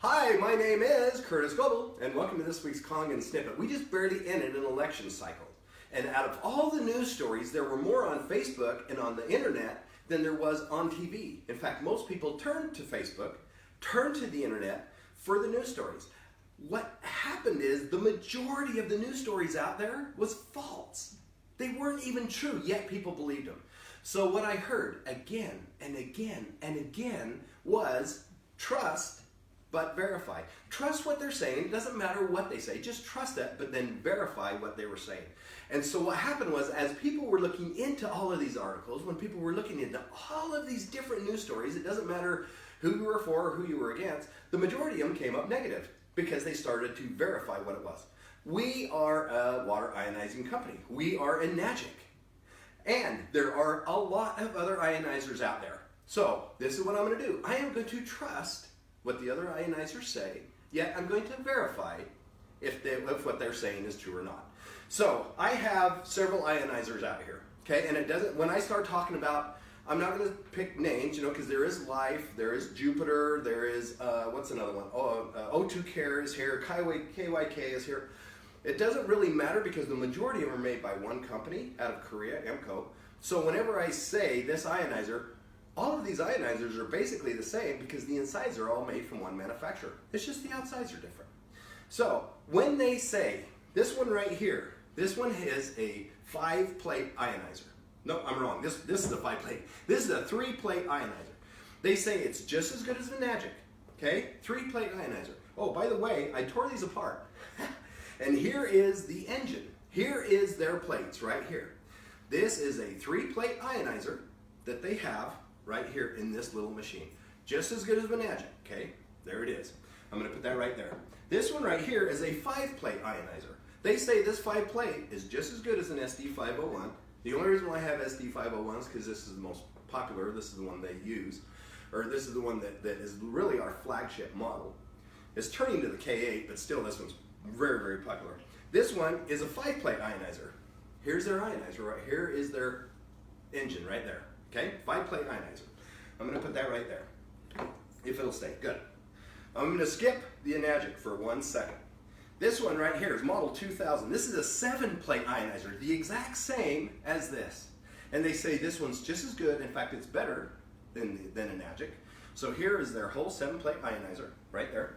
Hi, my name is Curtis Goebel, and welcome to this week's Kangen Snippet. We just barely ended an election cycle. And out of all the news stories, there were more on Facebook and on the internet than there was on TV. In fact, most people turned to Facebook, turned to the internet for the news stories. What happened is the majority of the news stories out there was false. They weren't even true, yet people believed them. So what I heard again and again and again was trust but verify. Trust what they're saying. It doesn't matter what they say. Just trust it, but then verify what they were saying. And so what happened was, as people were looking into all of these articles, when people were looking into all of these different news stories, it doesn't matter who you were for or who you were against, the majority of them came up negative because they started to verify what it was. We are a water ionizing company. We are Enagic. And there are a lot of other ionizers out there. So this is what I'm going to do. I am going to trust what the other ionizers say, yet I'm going to verify if what they're saying is true or not. So I have several ionizers out here, okay? And it doesn't, when I start talking about, I'm not going to pick names, because there is Life, there is Jupiter, there is, what's another one? O2 Care is here, KYK is here. It doesn't really matter because the majority of them are made by one company out of Korea, EMCO. So whenever I say this ionizer, all of these ionizers are basically the same because the insides are all made from one manufacturer. It's just the outsides are different. So when they say, this one right here, this one is a 5-plate ionizer. No, I'm wrong. This is a 5-plate. This is a 3-plate ionizer. They say it's just as good as Enagic. Okay? 3-plate ionizer. Oh, by the way, I tore these apart. And here is the engine. Here is their plates right here. This is a 3-plate ionizer that they have right here in this little machine. Just as good as Enagic, okay? There it is. I'm gonna put that right there. This one right here is a 5-plate ionizer. They say this 5-plate is just as good as an SD501. The only reason why I have SD501 is because this is the most popular, this is the one they use, or this is the one that is really our flagship model. It's turning to the K8, but still this one's very, very popular. This one is a 5-plate ionizer. Here's their ionizer right here is their engine right there. Okay, 5-plate ionizer. I'm going to put that right there, if it'll stay. Good. I'm going to skip the Enagic for 1 second. This one right here is model 2000. This is a 7-plate ionizer, the exact same as this. And they say this one's just as good. In fact, it's better than Enagic. So here is their whole 7-plate ionizer right there.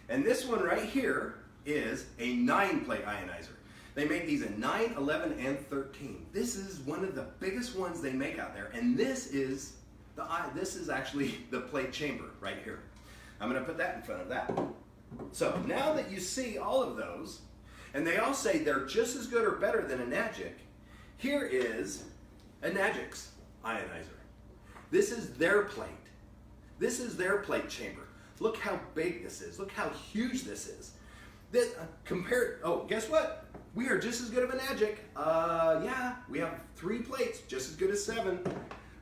And this one right here is a 9-plate ionizer. They make these in 9, 11, and 13. This is one of the biggest ones they make out there, and this is actually the plate chamber right here. I'm going to put that in front of that. So now that you see all of those, and they all say they're just as good or better than Enagic, here is Enagic's ionizer. This is their plate. This is their plate chamber. Look how big this is. Look how huge this is. Guess what? We are just as good of Enagic. Yeah, we have 3 plates, just as good as 7.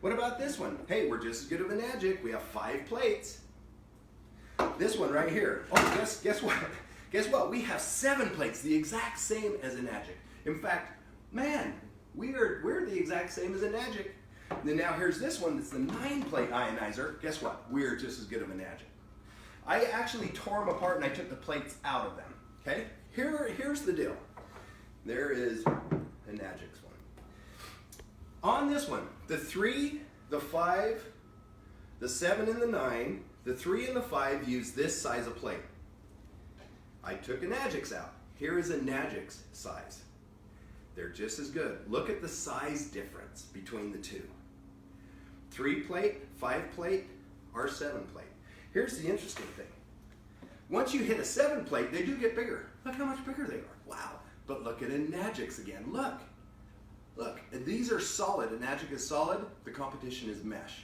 What about this one? Hey, we're just as good of Enagic. We have 5 plates. This one right here. Oh, guess what? Guess what? We have 7 plates, the exact same as Enagic. In fact, man, we're the exact same as Enagic. Then now here's this one that's the 9-plate ionizer. Guess what? We're just as good of Enagic. I actually tore them apart and I took the plates out of them. Okay? Here's the deal. There is Enagic's one. On this one, the 3, the 5, the 7, and the 9, the 3 and the 5 use this size of plate. I took Enagic's out. Here is Enagic's size. They're just as good. Look at the size difference between the two. 3-plate, 5-plate, or 7-plate. Here's the interesting thing. Once you hit a 7-plate, they do get bigger. Look how much bigger they are. Wow. But look at Enagic's again. Look. And these are solid. Enagic is solid. The competition is mesh.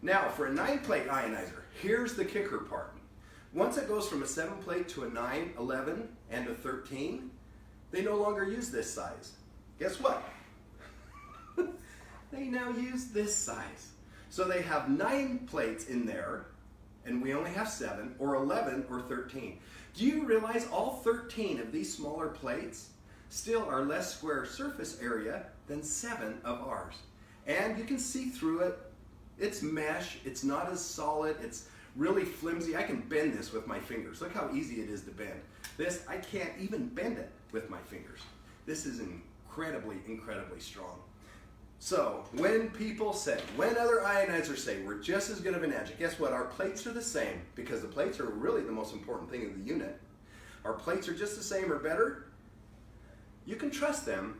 Now, for a 9-plate ionizer, here's the kicker part. Once it goes from a 7-plate to a 9, 11, and a 13, they no longer use this size. Guess what? They now use this size. So they have 9 plates in there, and we only have 7, or 11, or 13. Do you realize all 13 of these smaller plates still are less square surface area than 7 of ours? And you can see through it. It's mesh. It's not as solid. It's really flimsy. I can bend this with my fingers. Look how easy it is to bend. This, I can't even bend it with my fingers. This is incredibly, incredibly strong. So when people say, when other ionizers say we're just as good of Enagic, guess what? Our plates are the same, because the plates are really the most important thing in the unit. Our plates are just the same or better. You can trust them,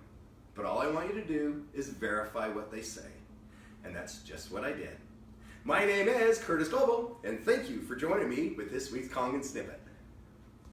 but all I want you to do is verify what they say. And that's just what I did. My name is Curtis Global, and thank you for joining me with this week's Kangen Snippet.